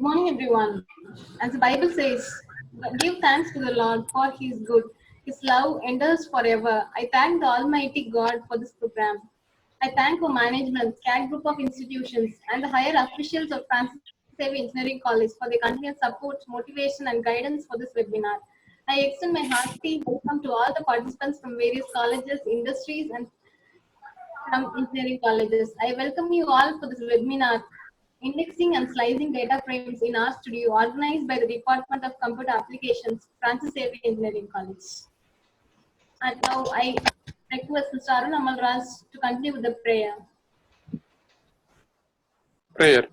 Good morning, everyone. As the Bible says, give thanks to the Lord, for He is good. His love endures forever. I thank the Almighty God for this program. I thank our management, CAT group of institutions, and the higher officials of Francis Xavier Engineering College for their continued support, motivation, and guidance for this webinar. I extend my hearty welcome to all the participants from various colleges, industries, and from engineering colleges. I welcome you all for this webinar, Indexing and Slicing Data Frames in our studio, organized by the Department of Computer Applications, Francis Xavier Engineering College. And now I request Mr. Arun Amalraj to continue with the prayer. Prayer.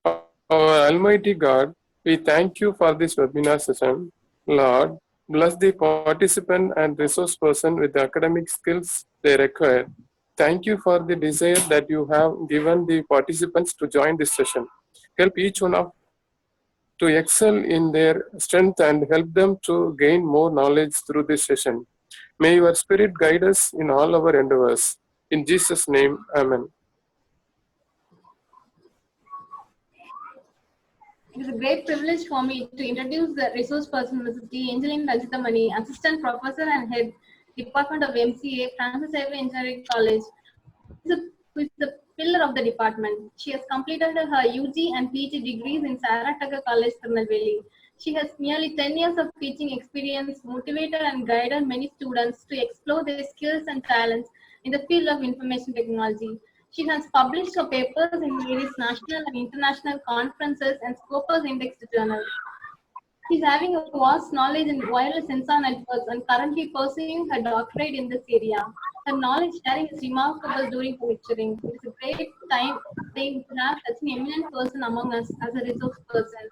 Our Almighty God, we thank you for this webinar session. Lord, bless the participant and resource person with the academic skills they require. Thank you for the desire that you have given the participants to join this session. Help each one of to excel in their strength and help them to gain more knowledge through this session. May your spirit guide us in all our endeavors. In Jesus' name, Amen. It is a great privilege for me to introduce the resource person, Mrs. T. Angeline Ranjitamani, Assistant Professor and Head, Department of MCA, Francis Xavier Engineering College, who is the pillar of the department. She has completed her UG and PG degrees in Saratoga College, Tirunelveli. She has nearly 10 years of teaching experience, motivated and guided many students to explore their skills and talents in the field of information technology. She has published her papers in various national and international conferences and Scopus indexed journals. She is having a vast knowledge in wireless sensor networks and currently pursuing her doctorate in this area. Her knowledge sharing is remarkable during her lecturing. It is a great time to have such an eminent person among us as a resource person.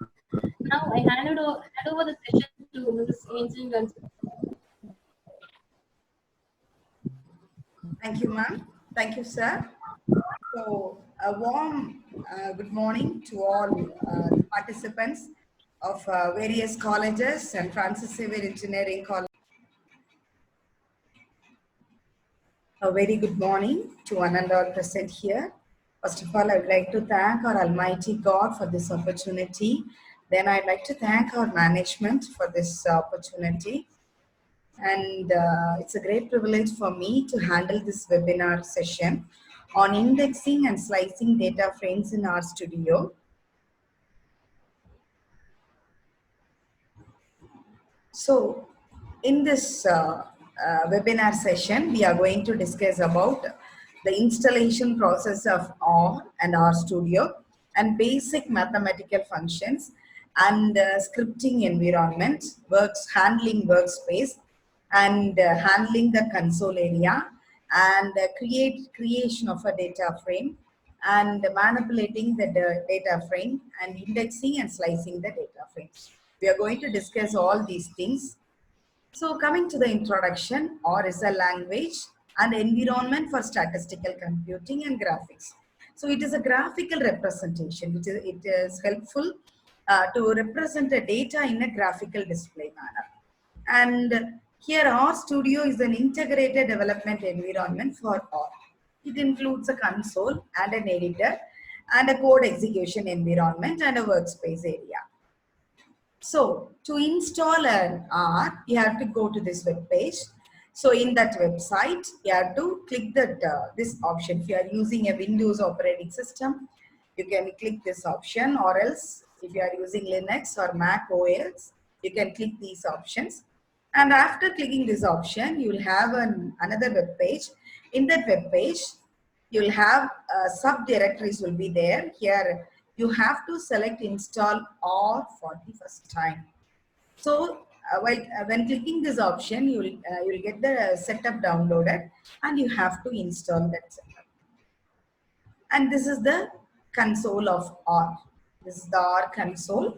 Now I hand over the session to Mrs. Angel Guns. Thank you, ma'am. Thank you, sir. So, a warm good morning to all the participants of various colleges and Francis Xavier Engineering College. A very good morning to one and all present here. First of all, I would like to thank our Almighty God for this opportunity. Then I'd like to thank our management for this opportunity. And it's a great privilege for me to handle this webinar session on indexing and slicing data frames in our studio. So in this webinar session, we are going to discuss about the installation process of R and R Studio and basic mathematical functions and scripting environment, handling workspace and handling the console area and creation of a data frame and manipulating the data frame and indexing and slicing the data frames. We are going to discuss all these things. So coming to the introduction, R is a language and environment for statistical computing and graphics. So it is a graphical representation. It is helpful to represent the data in a graphical display manner. And here R Studio is an integrated development environment for R. It includes a console and an editor and a code execution environment and a workspace area. So to install an R, you have to go to this web page. So in that website, you have to click that this option. If you are using a Windows operating system, you can click this option, or else if you are using Linux or Mac OS, you can click these options. And after clicking this option, you will have another web page. In that web page, you will have subdirectories will be there. Here, you have to select install R for the first time. So, when clicking this option, you will get the setup downloaded and you have to install that setup. And this is the console of R. This is the R console.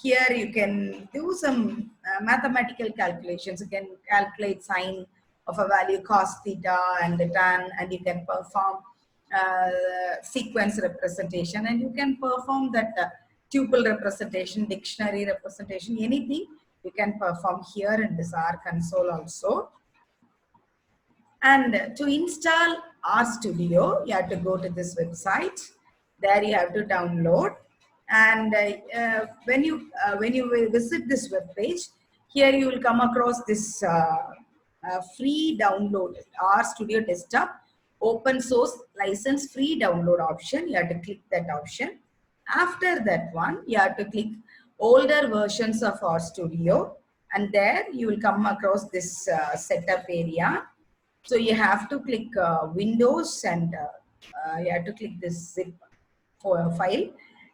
Here you can do some mathematical calculations. You can calculate sine of a value cos theta and the tan, and you can perform sequence representation, and you can perform that tuple representation, dictionary representation, anything you can perform here in this R console also. And to install R Studio, you have to go to this website. There you have to download And when you will visit this web page, here you will come across this free download RStudio Desktop open source license free download option. You have to click that option. After that one, you have to click older versions of RStudio, and there you will come across this setup area. So you have to click Windows, and you have to click this zip for file,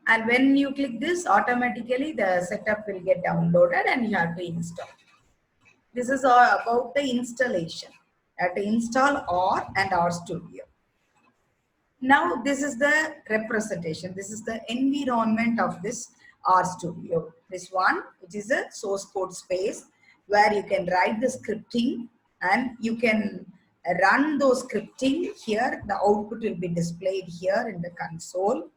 and when you click this, automatically the setup will get downloaded and you have to install. This is all about the installation. You have to install R and RStudio. Now this is the representation. This is the environment of this RStudio. This one, which is a source code space where you can write the scripting and you can run those scripting here. The output will be displayed here in the console.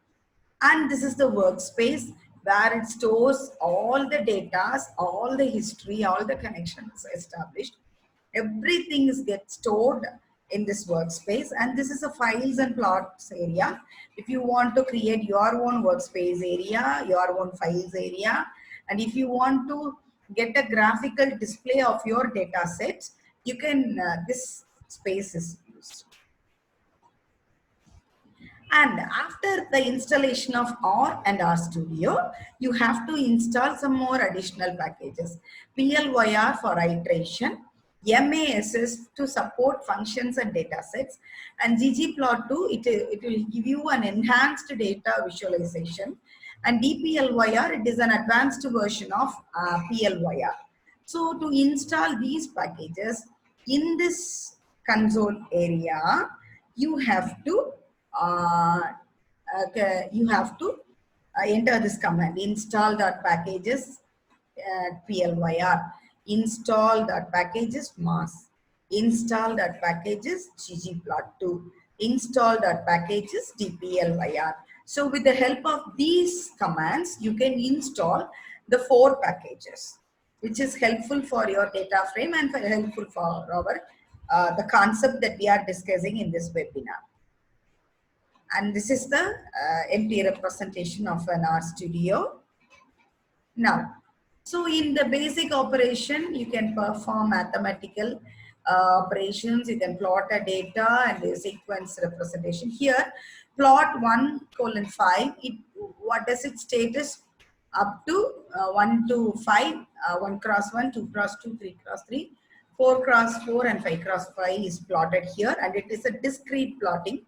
And this is the workspace where it stores all the data, all the history, all the connections established. Everything is gets stored in this workspace, and this is a files and plots area. If you want to create your own workspace area, your own files area, and if you want to get a graphical display of your data sets, you can, this space is used. And after the installation of R and RStudio, you have to install some more additional packages. PLYR for iteration, MASS to support functions and data sets, and ggplot2, it will give you an enhanced data visualization, and DPLYR, it is an advanced version of PLYR. So to install these packages in this console area, you have to enter this command, install.packages PLYR, install.packages mass, install.packages ggplot2, install.packages dplyr. So with the help of these commands, you can install the 4 packages, which is helpful for your data frame and helpful for our the concept that we are discussing in this webinar. And this is the empty representation of an RStudio. Now, so in the basic operation, you can perform mathematical operations, you can plot a data and the sequence representation. Here, plot 1:5, what does its status? Up to 1 to 5, 1 cross 1, 2 cross 2, 3 cross 3, 4 cross 4 and 5 cross 5 is plotted here, and it is a discrete plotting.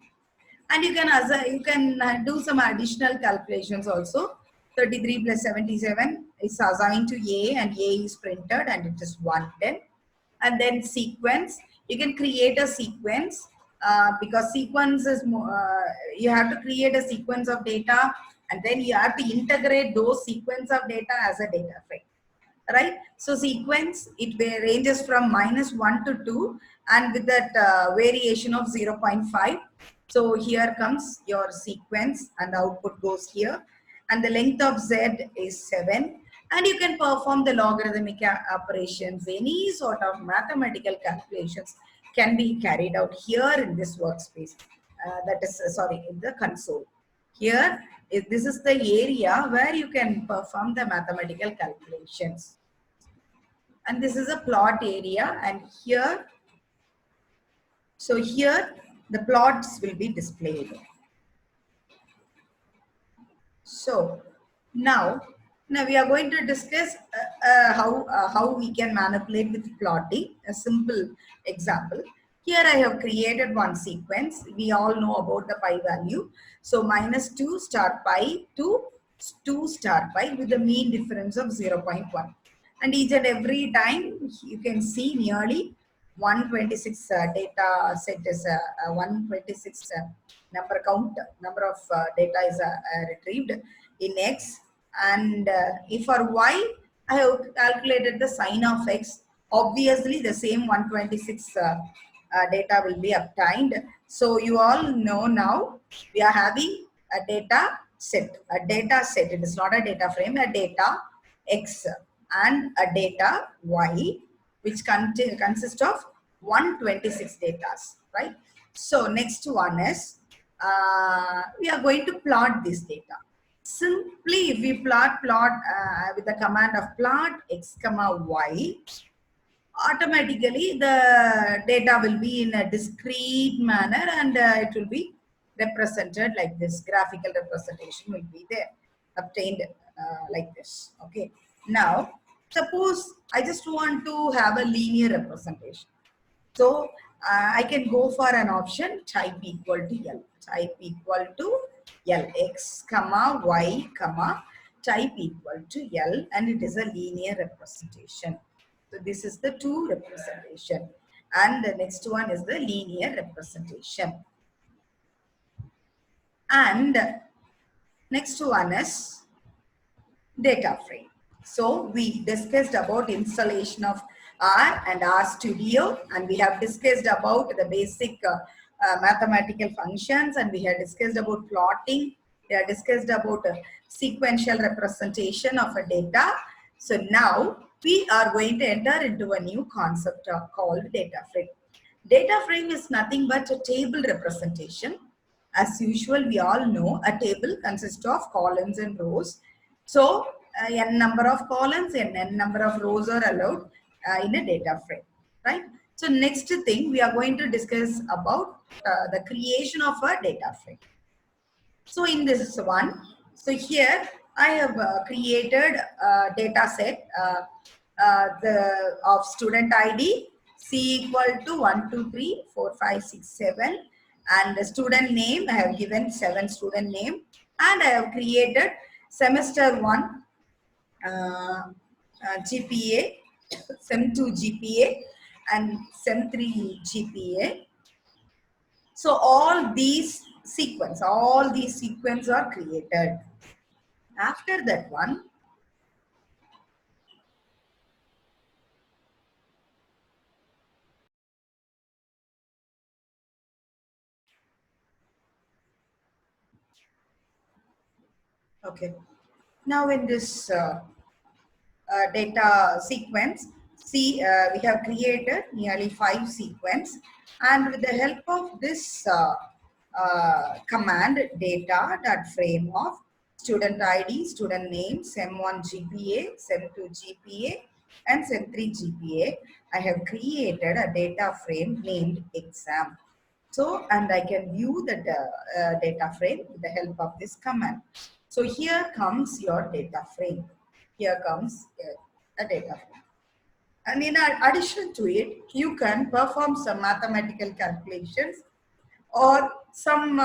And you can do some additional calculations also. 33 plus 77 is assigned to A, and A is printed and it is 110. And then sequence, you can create a sequence because sequence is you have to create a sequence of data, and then you have to integrate those sequence of data as a data frame. Right? So sequence, it ranges from -1 to 2, and with that variation of 0.5. So here comes your sequence and the output goes here, and the length of Z is 7, and you can perform the logarithmic operations. Any sort of mathematical calculations can be carried out here in this workspace, that is in the console. Here, this is the area where you can perform the mathematical calculations, and this is a plot area, and here, so here the plots will be displayed. So now we are going to discuss how we can manipulate with plotting. A simple example. Here I have created one sequence. We all know about the pi value. So -2 star pi to 2 star pi with a mean difference of 0.1. And each and every time you can see nearly 126 data set is 126 number of data is retrieved in X, and if for Y I have calculated the sine of X. Obviously the same 126 data will be obtained. So you all know now we are having a data set. It is not a data frame, a data X and a data Y, which consists of 126 data, right? So next one is we are going to plot this data. Simply if we plot with the command of plot x comma y, automatically the data will be in a discrete manner, and it will be represented like this. Graphical representation will be there, obtained like this. Okay. Now, suppose I just want to have a linear representation. So I can go for an option type equal to L. Type equal to L. X comma y comma type equal to L, and it is a linear representation. So this is the two representation, and the next one is the linear representation. And next one is data frame. So we discussed about installation of R and R Studio, and we have discussed about the basic mathematical functions, and we have discussed about plotting. We have discussed about sequential representation of a data. So now we are going to enter into a new concept called data frame. Data frame is nothing but a table representation. As usual, we all know a table consists of columns and rows. So n number of columns and n number of rows are allowed in a data frame, right? So next thing we are going to discuss about the creation of a data frame. So in this one, so here I have created a data set of student ID C equal to 1, 2, 3, 4, 5, 6, 7, and the student name I have given 7 student name, and I have created semester 1 GPA, SEM 2 GPA, and SEM 3 GPA. So all these sequence are created. After that one, okay. Now in this data sequence, see we have created nearly 5 sequence, and with the help of this command data.frame of student ID, student name, SEM1 GPA, SEM2 GPA, and SEM3 GPA, I have created a data frame named exam. So, and I can view the data frame with the help of this command. So here comes your data frame. Here comes a data frame. And in addition to it, you can perform some mathematical calculations or some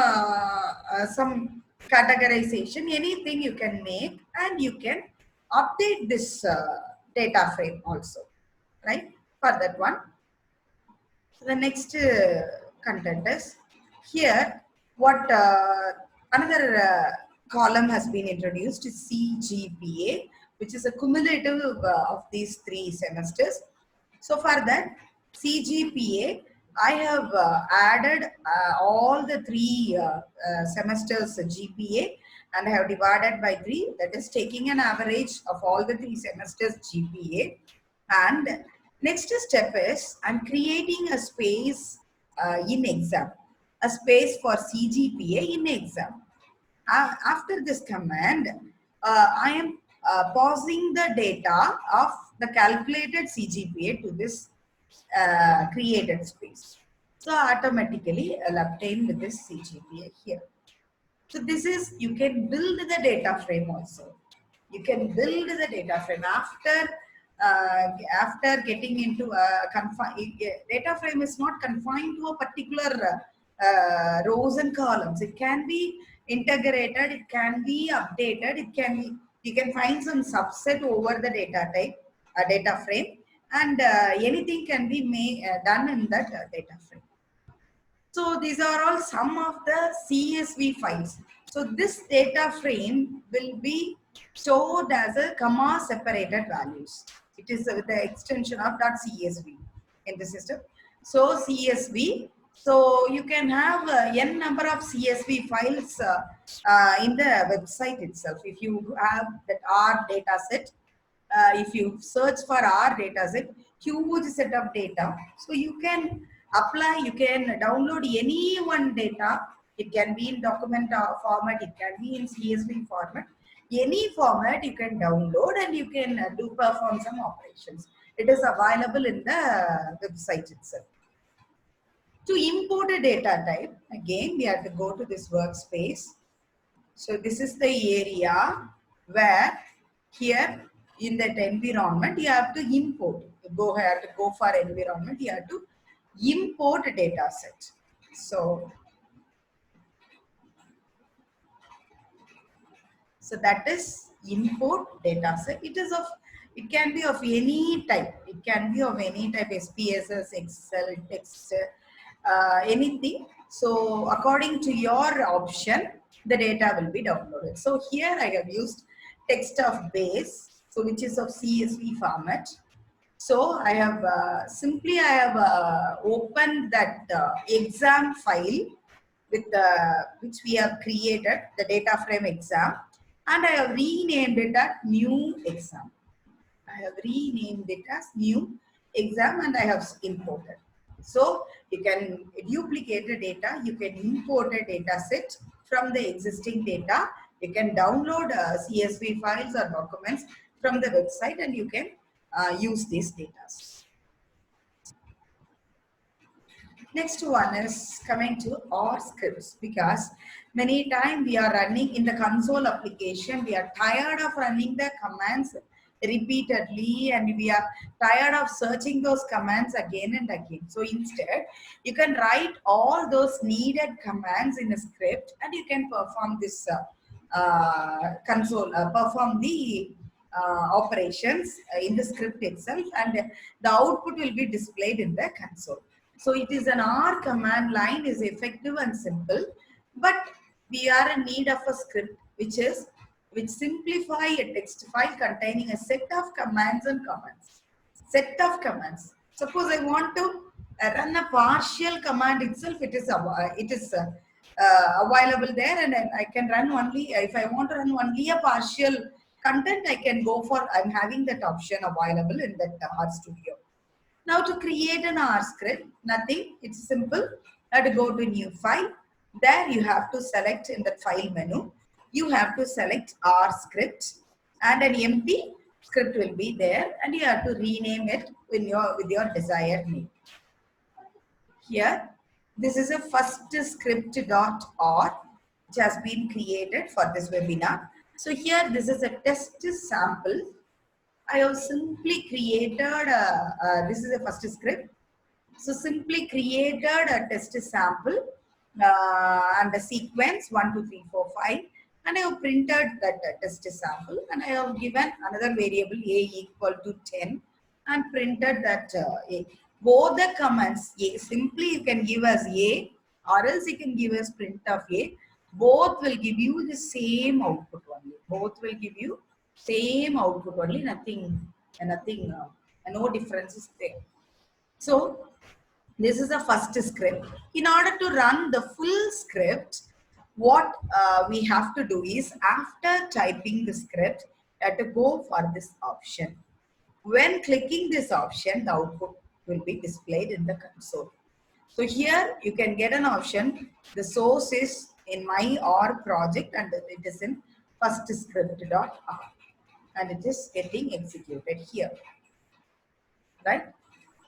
categorization, anything you can make, and you can update this data frame also, right? For that one. So the next content is here. What another column has been introduced is CGPA, which is a cumulative of these 3 semesters. So for that CGPA, I have added all the 3 semesters GPA, and I have divided by 3, that is taking an average of all the 3 semesters GPA. And next step is I'm creating a space in exam, a space for CGPA in exam. After this command, I am pausing the data of the calculated CGPA to this created space. So automatically I'll obtain with this CGPA here. So this is, you can build the data frame also. You can build the data frame after getting into data frame is not confined to a particular rows and columns. It can be integrated, it can be updated, it can be, you can find some subset over the data type, data frame, and anything can be done in that data frame. So these are all some of the CSV files. So this data frame will be stored as a comma separated values. It is with the extension of .csv in the system. So CSV. So you can have n number of CSV files in the website itself. If you have that R data set, if you search for R data set, huge set of data. So you can apply, you can download any one data, It can be in document format, it can be in CSV format. Any format you can download and you can perform some operations. It is available in the website itself. To import a data type, again we have to go to this workspace. So this is the area where here in that environment you have to import. You have to go for environment, you have to import a data set. So that is import data set. It can be of any type. It can be of any type, SPSS, Excel, text, anything. So according to your option, the data will be downloaded. So here I have used text of base, so which is of CSV format. So I have opened that exam file with which we have created, the data frame exam, and I have renamed it as new exam. I have renamed it as new exam and I have imported. So you can duplicate the data, you can import a data set from the existing data, you can download CSV files or documents from the website and you can use these data. Next one is coming to R scripts, because many times we are running in the console application, we are tired of running the commands repeatedly and we are tired of searching those commands again and again. So instead, you can write all those needed commands in a script and you can perform this perform the operations in the script itself, and the output will be displayed in the console. So it is an R command line is effective and simple, but we are in need of a script which simplify a text file containing a set of commands and comments. Set of commands. Suppose I want to run a partial command itself, it is available there, and I can run only, if I want to run only a partial content, I can go for, I'm having that option available in that R Studio. Now to create an R script, nothing, it's simple. You have to go to new file. There you have to select in the file menu, you have to select R script and an empty script will be there and you have to rename it with your desired name. Here, this is a first script.r which has been created for this webinar. So here this is a test sample. I have simply created, this is a first script. So simply created a test sample and a sequence 1, 2, 3, 4, 5. And I have printed that test sample and I have given another variable a equal to 10 and printed that a. Both the commands, a, simply you can give as a or else you can give as print of a. Both will give you the same output only. Both will give you same output only, no difference is there. So this is the first script. In order to run the full script, what we have to do is, after typing the script, you have to go for this option. When clicking this option, the output will be displayed in the console. So here you can get an option. The source is in my R project and it is in first script.r and it is getting executed here, right?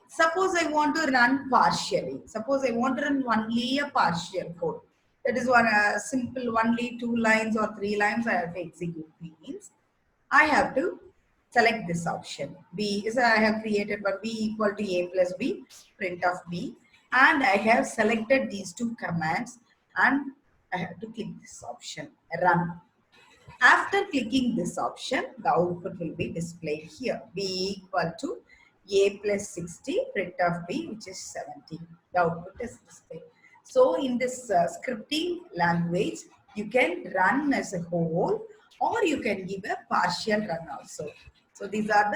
Suppose I want to run partially. Suppose I want to run only a partial code. That is one simple, only 2 lines or 3 lines I have to execute. Means I have to select this option. B is I have created one, B equal to A plus B, print of B, and I have selected these 2 commands and I have to click this option, run. After clicking this option, the output will be displayed here. B equal to A plus 60, print of B, which is 70. The output is displayed. So in this scripting language, you can run as a whole or you can give a partial run also. So these are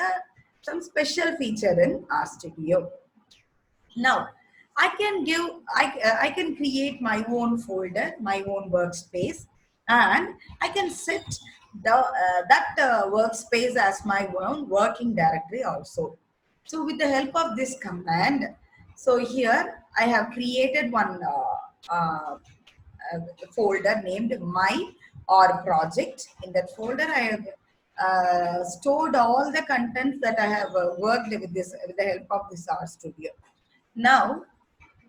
some special feature in RStudio. Now, I can create my own folder, my own workspace, and I can set that workspace as my own working directory also. So with the help of this command, so here I have created one folder named my or project. In that folder, I have stored all the contents that I have worked with this with the help of this RStudio. Now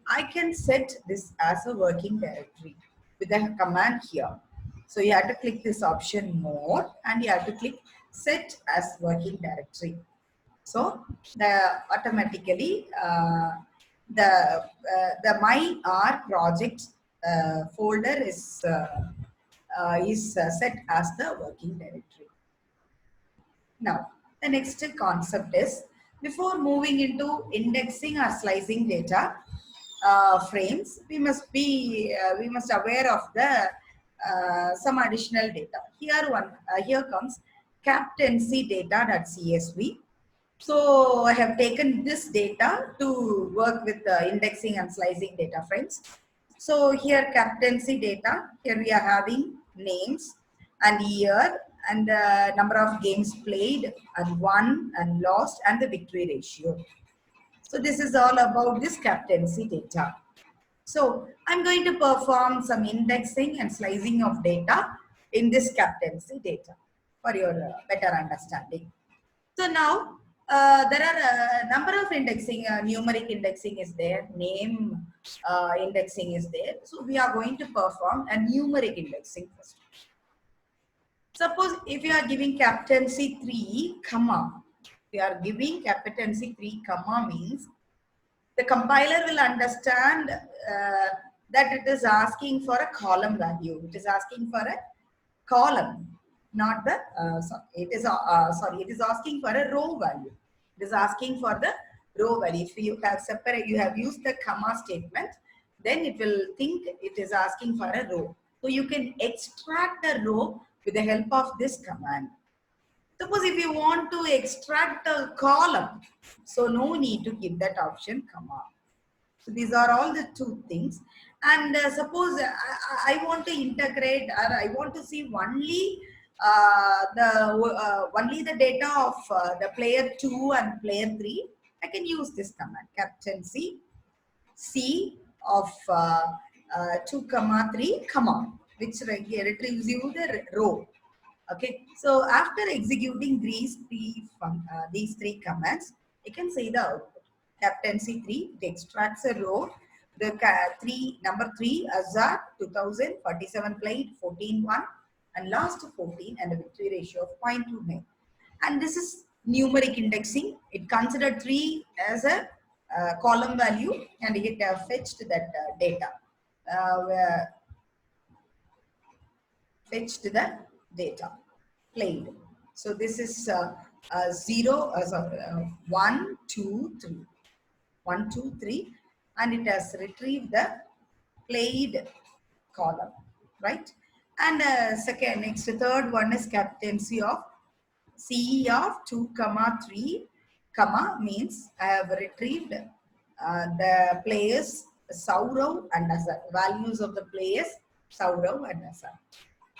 I can set this as a working directory with the command here. So you have to click this option more and you have to click set as working directory. So the automatically the my R project folder is set as the working directory. Now, the next concept is, before moving into indexing or slicing data frames, we must aware of the some additional data. Here comes captaincy data.csv. So I have taken this data to work with the indexing and slicing data frames. So here captaincy data, here we are having names and year and number of games played and won and lost and the victory ratio. So this is all about this captaincy data. So I'm going to perform some indexing and slicing of data in this captaincy data for your better understanding. So now there are a number of indexing, numeric indexing is there, name indexing is there. So we are going to perform a numeric indexing first. Suppose if you are giving captaincy 3, comma, we are giving captaincy 3, comma means the compiler will understand that it is asking for a column value. It is asking for a column, not the, it is asking for a row value. It is asking for the row value. If you have used the comma statement, then it will think it is asking for a row. So you can extract a row with the help of this command. Suppose if you want to extract a column, so no need to give that option comma. So these are all the two things. And suppose I want to integrate, or I want to see only the data of the player 2 and player 3, I can use this command, captaincy C of 2, 3, which retrieves you the row. Okay, so after executing these three commands, you can see the output. Captaincy 3, it extracts a row. The number 3 Azar 2047 played, 14-1, and last 14, and a victory ratio of 0.29. And this is numeric indexing. It considered 3 as a column value, and it fetched that data. Fetched the data played. So this is 1, 2, 3. 1, 2, 3, and it has retrieved the played column, right? And third one is captaincy of CE of 2, 3, means I have retrieved the players Saurav and Azar, values of the players Saurav and Azar.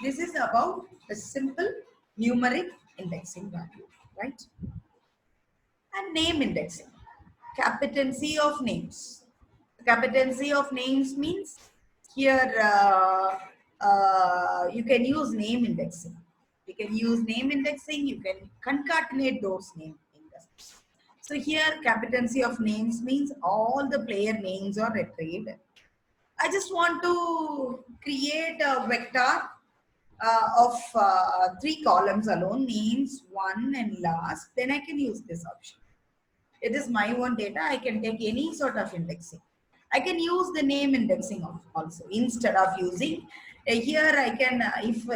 This is about a simple numeric indexing value, right? And name indexing, captaincy of names. Captaincy of names means here you can use name indexing. You can use name indexing, you can concatenate those name indexes. So here captaincy of names means all the player names are retrieved. I just want to create a vector of 3 columns alone, names, 1 and last, then I can use this option. It is my own data. I can take any sort of indexing. I can use the name indexing also instead of using here. I can if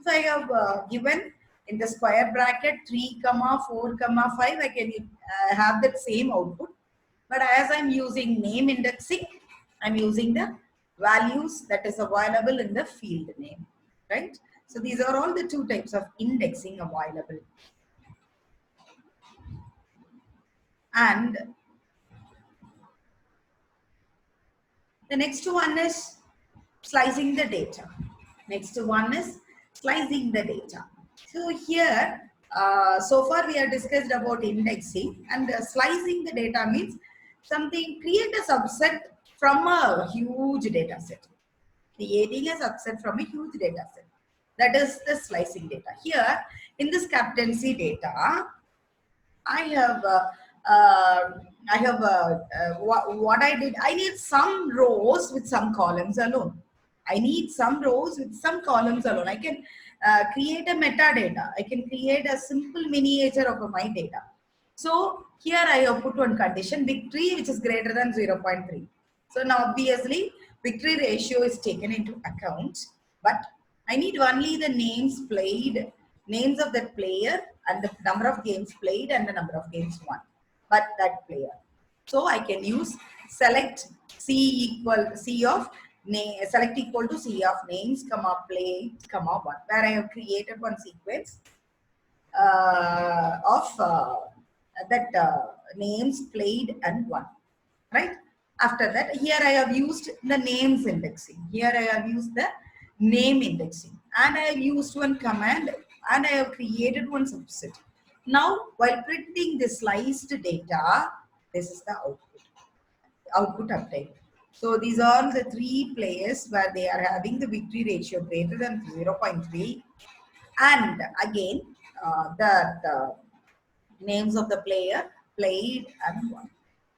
I have given in the square bracket 3, 4, 5, I can have that same output. But as I'm using name indexing, I'm using the values that is available in the field name, right? So these are all the 2 types of indexing available. And the next one is slicing the data. Next one is slicing the data. So here, so far we have discussed about indexing, and slicing the data means something, create a subset from a huge data set. creating a subset from a huge data set. That is the slicing data. Here, in this captaincy data, I have what I did. I need some rows with some columns alone. I need some rows with some columns alone. I can create a metadata. I can create a simple miniature of my data. So here I have put one condition, victory which is greater than 0.3. So now obviously victory ratio is taken into account, but I need only the names played, names of that player and the number of games played and the number of games won, but that player. So I can use select C equal C of name, select equal to C of names, comma played, comma one, where I have created one sequence of names played and won, right? After that, here I have used the names indexing. Here I have used the name indexing, and I have used one command, and I have created one subset. Now, while printing the sliced data, this is the output update. So these are the three players where they are having the victory ratio greater than 0.3, and again the names of the player played and won.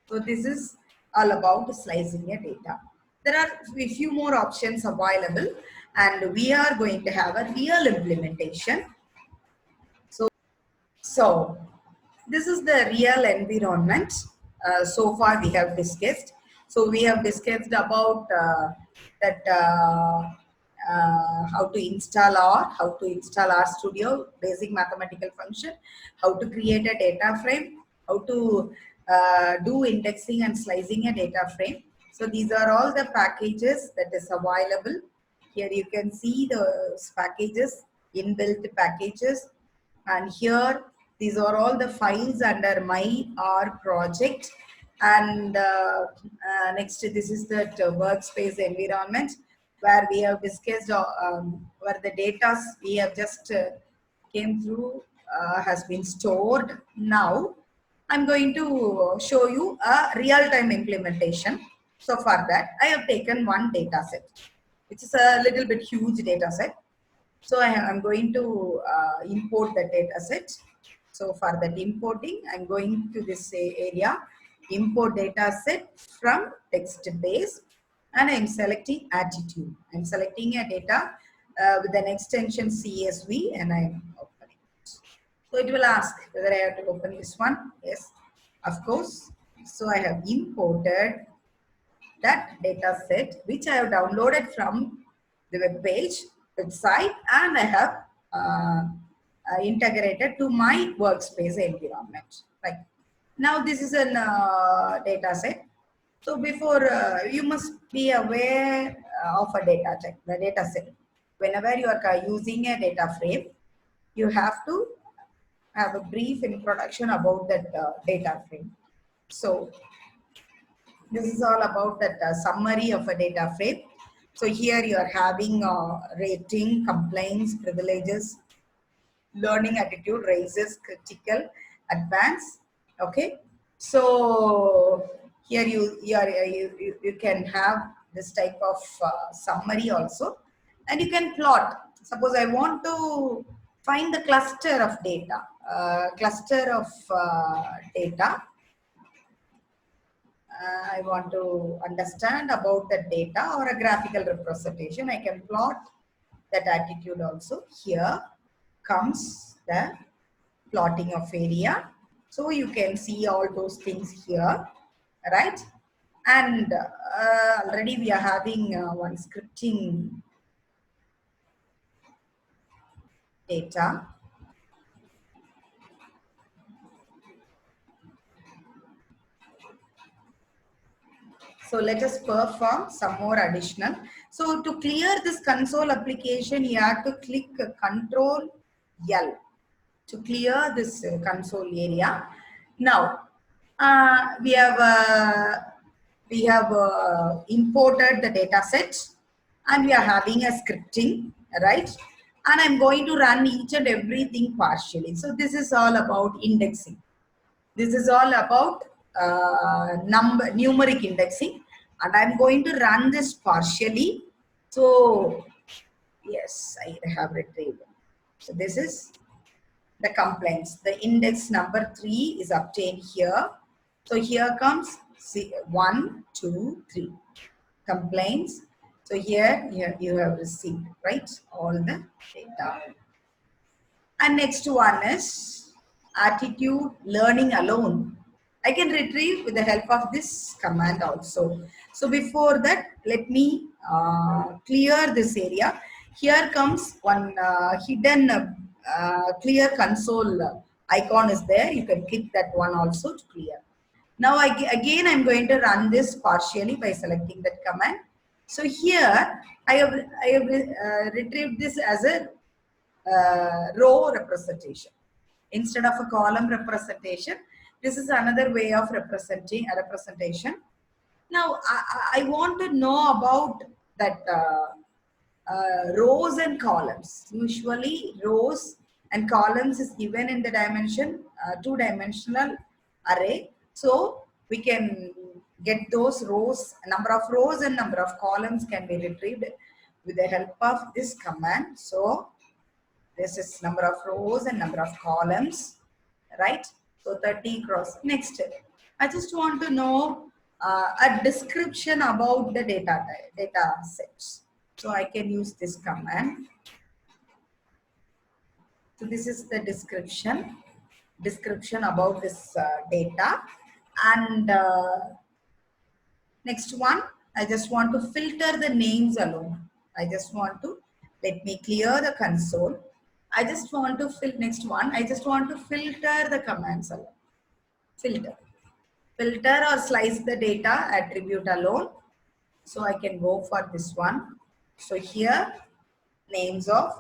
So this is all about slicing a data. There are a few more options available, and we are going to have a real implementation. So this is the real environment. So far we have discussed. So we have discussed about how to install R Studio, basic mathematical function, how to create a data frame, how to do indexing and slicing a data frame. So these are all the packages that is available. Here you can see those packages, inbuilt packages, and here these are all the files under my R project. And next, this is the workspace environment where we have discussed where the data we have just came through has been stored. Now I'm going to show you a real-time implementation. So for that, I have taken one data set, which is a little bit huge data set. So I'm going to import the data set. So for that importing, I'm going to this area, import data set from text base, and I'm selecting attitude. I'm selecting a data with an extension CSV, and I'm opening it. So it will ask whether I have to open this one. Yes, of course. So I have imported that data set, which I have downloaded from the web page website, and I have integrated to my workspace environment. Right now, this is an data set. So before you must be aware of a data type, the data set. Whenever you are using a data frame, you have to have a brief introduction about that data frame. So this is all about that summary of a data frame. So here you are having rating, complaints, privileges, learning attitude, raises, critical, advanced. Okay. So here you can have this type of summary also, and you can plot. Suppose I want to find the cluster of data, I want to understand about the data or a graphical representation. I can plot that attitude also. Here comes the plotting of area. So you can see all those things here, right? And already we are having one scripting data. So let us perform some more additional. So to clear this console application, you have to click Control L to clear this console area. Now we have imported the data set, and we are having a scripting, right? And I'm going to run each and everything partially. So this is all about indexing. This is all about numeric indexing, and I'm going to run this partially, So yes, I have retrieved. So this is the complaints. The index number 3 is obtained here. So here comes 1, 2, 3 complaints. So here you have received, right, all the data. And next one is attitude learning alone. I can retrieve with the help of this command also. So before that, let me clear this area. Here comes one hidden clear console icon is there. You can click that one also to clear. Now again I'm going to run this partially by selecting that command. So here I have retrieved this as a row representation instead of a column representation. This is another way of representing a representation. Now I want to know about that rows and columns. Usually rows and columns is given in the dimension two-dimensional array. So we can get those rows, number of rows and number of columns can be retrieved with the help of this command. So this is number of rows and number of columns, right? So 30 cross. Next, I just want to know a description about the data sets. So I can use this command. So this is the description about this data. And next one, I just want to filter the names alone. I just want to, let me clear the console. I just want to next one. I just want to filter the commands alone. Filter or slice the data attribute alone. So I can go for this one. So here names of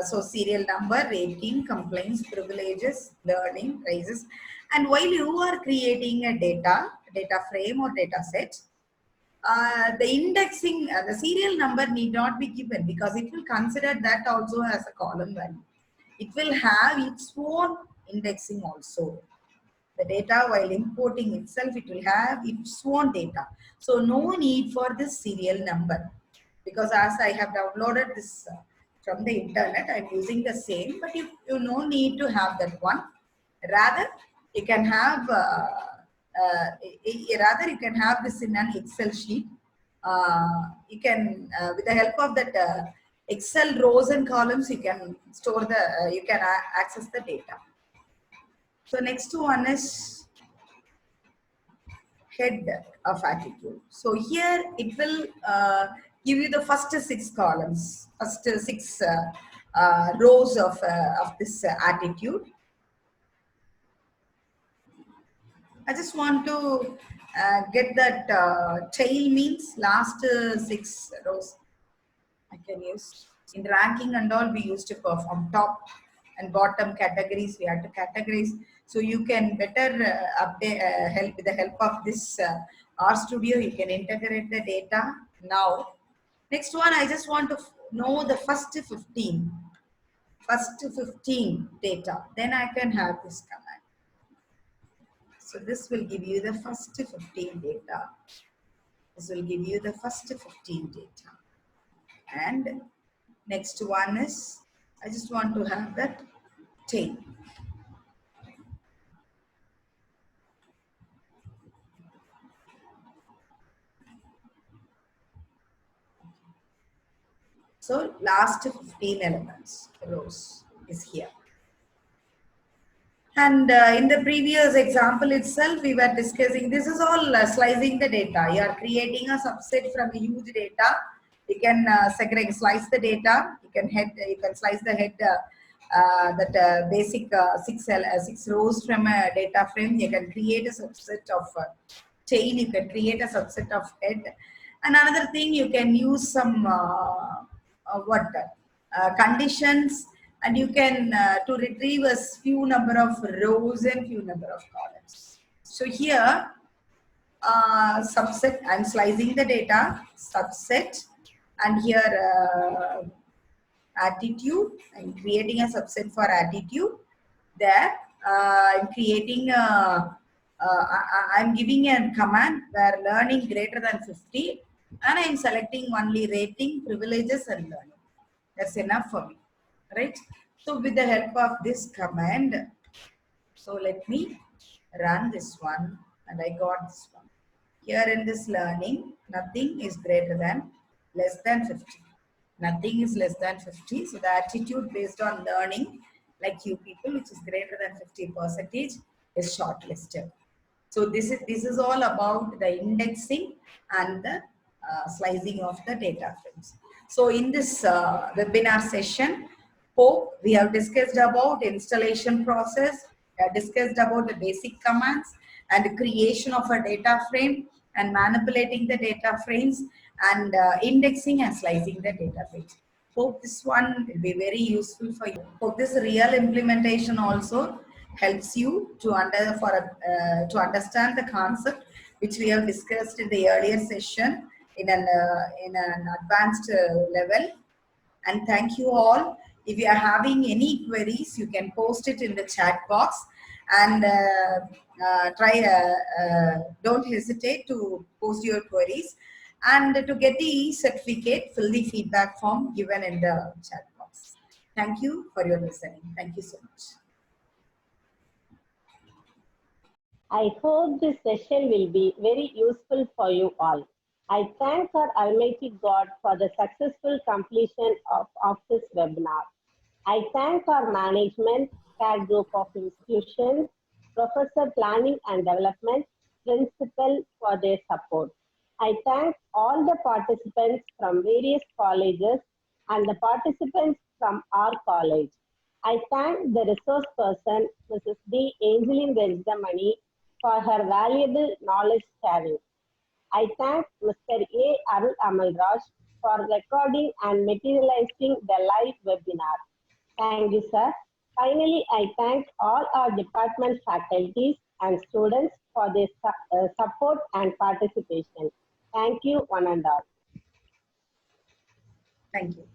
so serial number, rating, complaints, privileges, learning, prices. And while you are creating a data frame or data set, the indexing, the serial number need not be given because it will consider that also as a column value. It will have its own indexing also. The data while importing itself, it will have its own data. So no need for this serial number because as I have downloaded this from the internet, I'm using the same, but you no need to have that one. Rather, you can have you can have this in an Excel sheet. You can, with the help of that Excel rows and columns, you can store the, you can access the data. So next one is head of attitude. So here it will give you the first 6 columns, first 6 rows of this attitude. I just want to get that tail means last 6 rows. I can use in ranking and all we used to perform top and bottom categories. We have to categorize. So you can better update help with the help of this RStudio. You can integrate the data. Now, next one I just want to know the first 15 data. Then I can have this command. So this will give you the first 15 data. This will give you the first 15 data. And next one is, I just want to have that tail. So last 15 elements, rows is here. And in the previous example itself, we were discussing, this is all slicing the data. You are creating a subset from a huge data. You can segregate, slice the data. You can slice the head, that basic 6 rows from a data frame. You can create a subset of tail. You can create a subset of head. And another thing, you can use some conditions. And you can to retrieve a few number of rows and few number of columns. So here, subset, I'm slicing the data, subset, and here attitude, I'm creating a subset for attitude. There, I'm creating I'm giving a command where learning greater than 50. and I'm selecting only rating, privileges and learning. That's enough for me, right? So with the help of this command, so let me run this one and I got this one. Here in this learning, nothing is greater than less than 50. Nothing is less than 50. So the attitude based on learning, like you people, which is greater than 50% is shortlisted. So this is all about the indexing and the slicing of the data frames. So in this webinar session, hope we have discussed about installation process, we have discussed about the basic commands and the creation of a data frame and manipulating the data frames and indexing and slicing the data frames. Hope this one will be very useful for you. Hope this real implementation also helps you to to understand the concept which we have discussed in the earlier session in an advanced level. And thank you all. If you are having any queries, you can post it in the chat box and don't hesitate to post your queries. And to get the certificate, fill the feedback form given in the chat box. Thank you for your listening. Thank you so much. I hope this session will be very useful for you all. I thank our Almighty God for the successful completion of this webinar. I thank our management, CAD group of institutions, Professor Planning and Development, Principal for their support. I thank all the participants from various colleges and the participants from our college. I thank the resource person, Mrs. D. Angeline Vejdamani, for her valuable knowledge sharing. I thank Mr. A. Arul Amalraj for recording and materializing the live webinar. Thank you, sir. Finally, I thank all our department faculties and students for their support and participation. Thank you, one and all. Thank you.